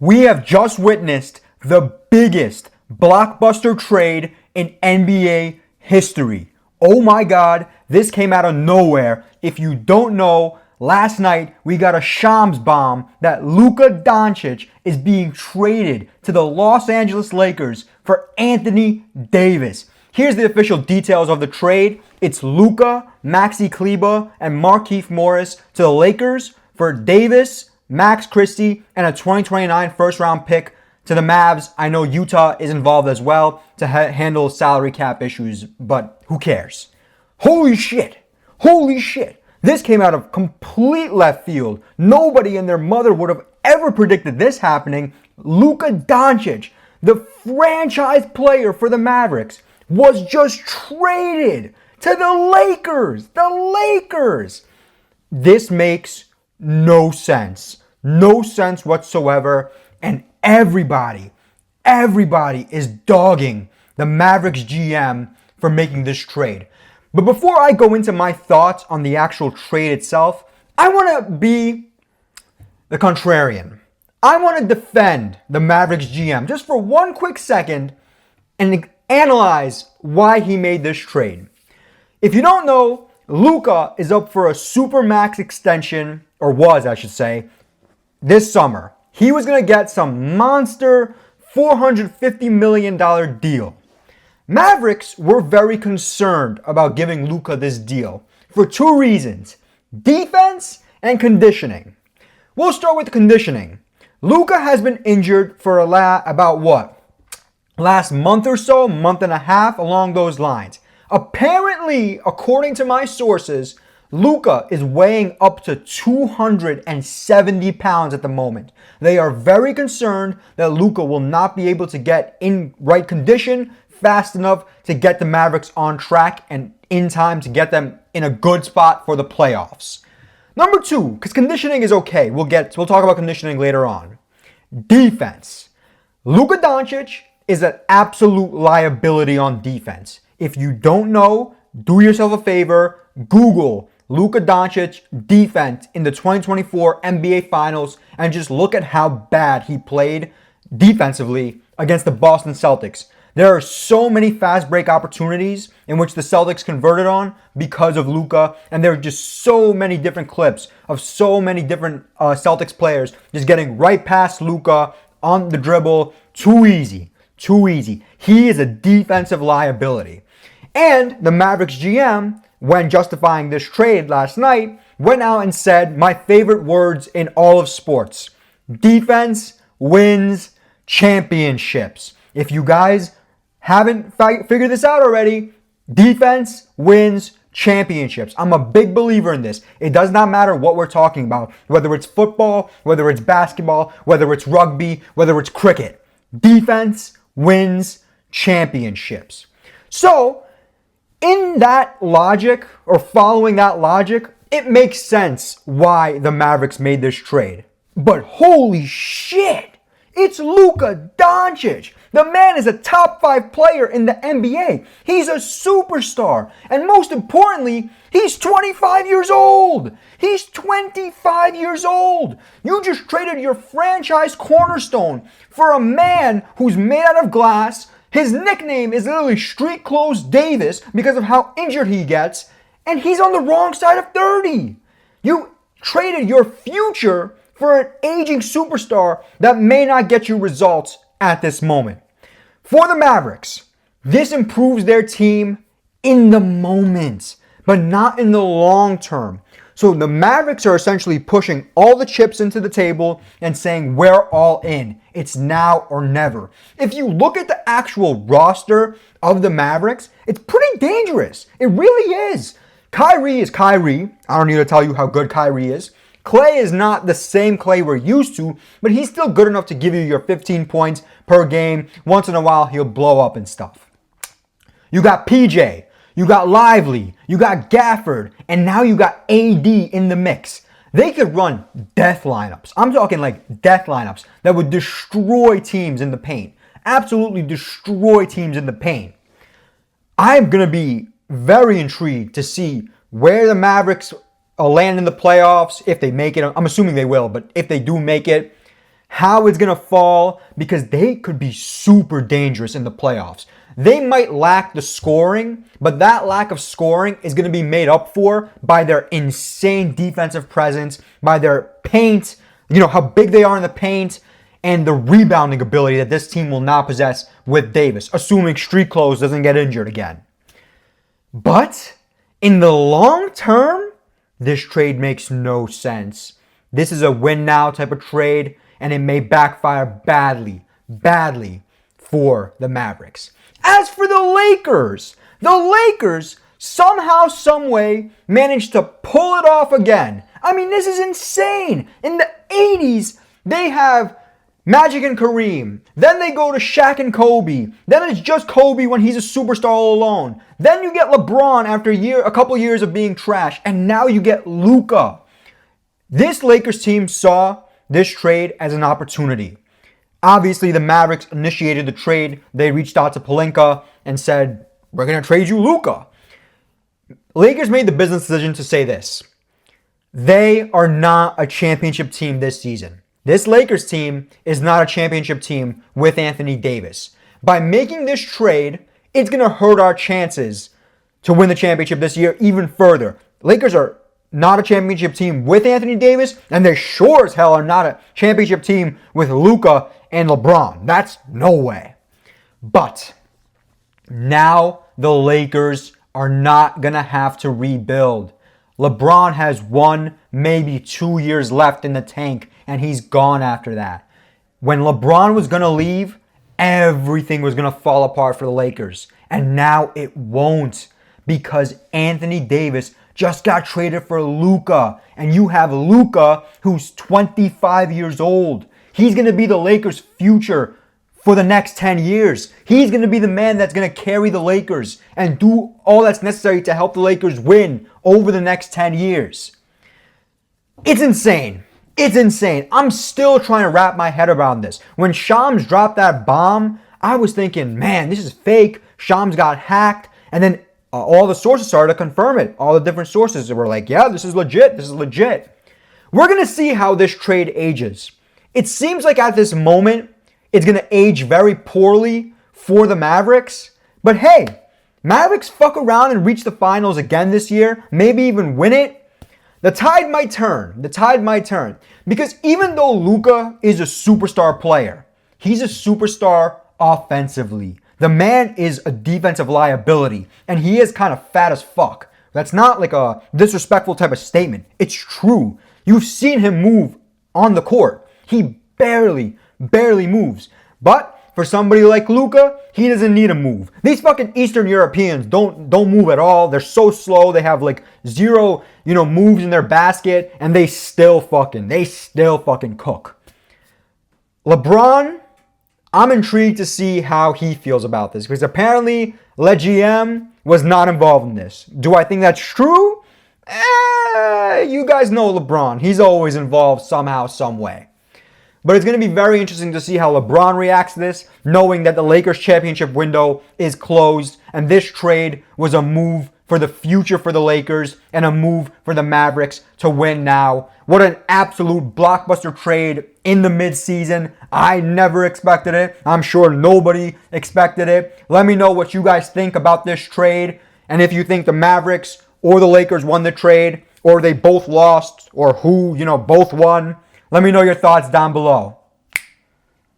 We have just witnessed the biggest blockbuster trade in NBA history. Oh my God, this came out of nowhere. If you don't know, last night we got a Shams bomb that Luka Doncic is being traded to the Los Angeles Lakers for Anthony Davis. Here's the official details of the trade. It's Luka, Maxi Kleber, and Markieff Morris to the Lakers for Davis, Max Christie, and a 2029 first-round pick to the Mavs. I know Utah is involved as well to handle salary cap issues, but who cares? Holy shit! Holy shit! This came out of complete left field. Nobody and their mother would have ever predicted this happening. Luka Doncic, the franchise player for the Mavericks, was just traded to the Lakers. The Lakers! This makes no sense. No sense whatsoever. And everybody is dogging the Mavericks GM for making this trade. But before I go into my thoughts on the actual trade itself, I want to be the contrarian. I want to defend the Mavericks GM just for one quick second and analyze why he made this trade. If you don't know, Luka is up for a Supermax extension, or was, I should say, this summer. He was going to get some monster $450 million deal. Mavericks were very concerned about giving Luka this deal for two reasons: defense and conditioning. We'll start with the conditioning. Luka has been injured for last month or so, month and a half, along those lines. Apparently, according to my sources, Luka is weighing up to 270 pounds at the moment. They are very concerned that Luka will not be able to get in right condition fast enough to get the Mavericks on track and in time to get them in a good spot for the playoffs. Number two, because conditioning is okay. We'll talk about conditioning later on. Defense. Luka Doncic is an absolute liability on defense. If you don't know, do yourself a favor, Google Luka Doncic defense in the 2024 NBA Finals and just look at how bad he played defensively against the Boston Celtics. There are so many fast break opportunities in which the Celtics converted on because of Luka, and there are just so many different clips of so many different Celtics players just getting right past Luka on the dribble. Too easy. He is a defensive liability. And the Mavericks GM, when justifying this trade last night, went out and said my favorite words in all of sports: defense wins championships. If you guys haven't figured this out already, defense wins championships. I'm a big believer in this. It does not matter what we're talking about, whether it's football, whether it's basketball, whether it's rugby, whether it's cricket. Defense wins championships. So, in that logic, or following that logic, it makes sense why the Mavericks made this trade. But holy shit! It's Luka Doncic! The man is a top 5 player in the NBA. He's a superstar. And most importantly, he's 25 years old. He's 25 years old. You just traded your franchise cornerstone for a man who's made out of glass. His nickname is literally Street Clothes Davis because of how injured he gets. And he's on the wrong side of 30. You traded your future for an aging superstar that may not get you results at this moment. For the Mavericks, this improves their team in the moment, but not in the long term. So the Mavericks are essentially pushing all the chips into the table and saying we're all in. It's now or never. If you look at the actual roster of the Mavericks, it's pretty dangerous. It really is. Kyrie is Kyrie. I don't need to tell you how good Kyrie is. Clay is not the same Clay we're used to, but he's still good enough to give you your 15 points per game. Once in a while, he'll blow up and stuff. You got PJ, you got Lively, you got Gafford, and now you got AD in the mix. They could run death lineups. I'm talking like death lineups that would destroy teams in the paint. Absolutely destroy teams in the paint. I'm going to be very intrigued to see where the Mavericks land in the playoffs, if they make it. I'm assuming they will, but if they do make it, how it's going to fall, because they could be super dangerous in the playoffs. They might lack the scoring, but that lack of scoring is going to be made up for by their insane defensive presence, by their paint, how big they are in the paint, and the rebounding ability that this team will now possess with Davis, assuming Street Clothes doesn't get injured again. But in the long term, this trade makes no sense. This is a win now type of trade, and it may backfire badly for the Mavericks. As for the Lakers somehow, someway managed to pull it off again. I mean, this is insane. In the 80s, they have Magic and Kareem. Then they go to Shaq and Kobe. Then it's just Kobe when he's a superstar all alone. Then you get LeBron after a couple years of being trash. And now you get Luka. This Lakers team saw this trade as an opportunity. Obviously, the Mavericks initiated the trade. They reached out to Pelinka and said, we're going to trade you Luka. Lakers made the business decision to say this. They are not a championship team this season. This Lakers team is not a championship team with Anthony Davis. By making this trade, it's going to hurt our chances to win the championship this year even further. Lakers are not a championship team with Anthony Davis, and they sure as hell are not a championship team with Luka and LeBron. That's no way. But now the Lakers are not going to have to rebuild. LeBron has 1, maybe 2 years left in the tank, and he's gone after that. When LeBron was going to leave, everything was going to fall apart for the Lakers. And now it won't, because Anthony Davis just got traded for Luka. And you have Luka, who's 25 years old. He's going to be the Lakers' future for the next 10 years. He's going to be the man that's going to carry the Lakers and do all that's necessary to help the Lakers win over the next 10 years. It's insane. It's insane. I'm still trying to wrap my head around this. When Shams dropped that bomb, I was thinking, man, this is fake. Shams got hacked. And then all the sources started to confirm it. All the different sources were like, yeah, this is legit. This is legit. We're going to see how this trade ages. It seems like at this moment, it's going to age very poorly for the Mavericks. But hey, Mavericks fuck around and reach the finals again this year, maybe even win it. The tide might turn. The tide might turn. Because even though Luka is a superstar player, he's a superstar offensively. The man is a defensive liability, and he is kind of fat as fuck. That's not like a disrespectful type of statement. It's true. You've seen him move on the court. He barely moves. But for somebody like Luka, he doesn't need to move. These fucking Eastern Europeans don't move at all. They're so slow. They have like zero, moves in their basket, and they still fucking cook. LeBron, I'm intrigued to see how he feels about this, because apparently Le GM was not involved in this. Do I think that's true? You guys know LeBron. He's always involved somehow, some way. But it's going to be very interesting to see how LeBron reacts to this, knowing that the Lakers championship window is closed, and this trade was a move for the future for the Lakers and a move for the Mavericks to win now. What an absolute blockbuster trade in the midseason. I never expected it. I'm sure nobody expected it. Let me know what you guys think about this trade, and if you think the Mavericks or the Lakers won the trade, or they both lost, or who, both won. Let me know your thoughts down below.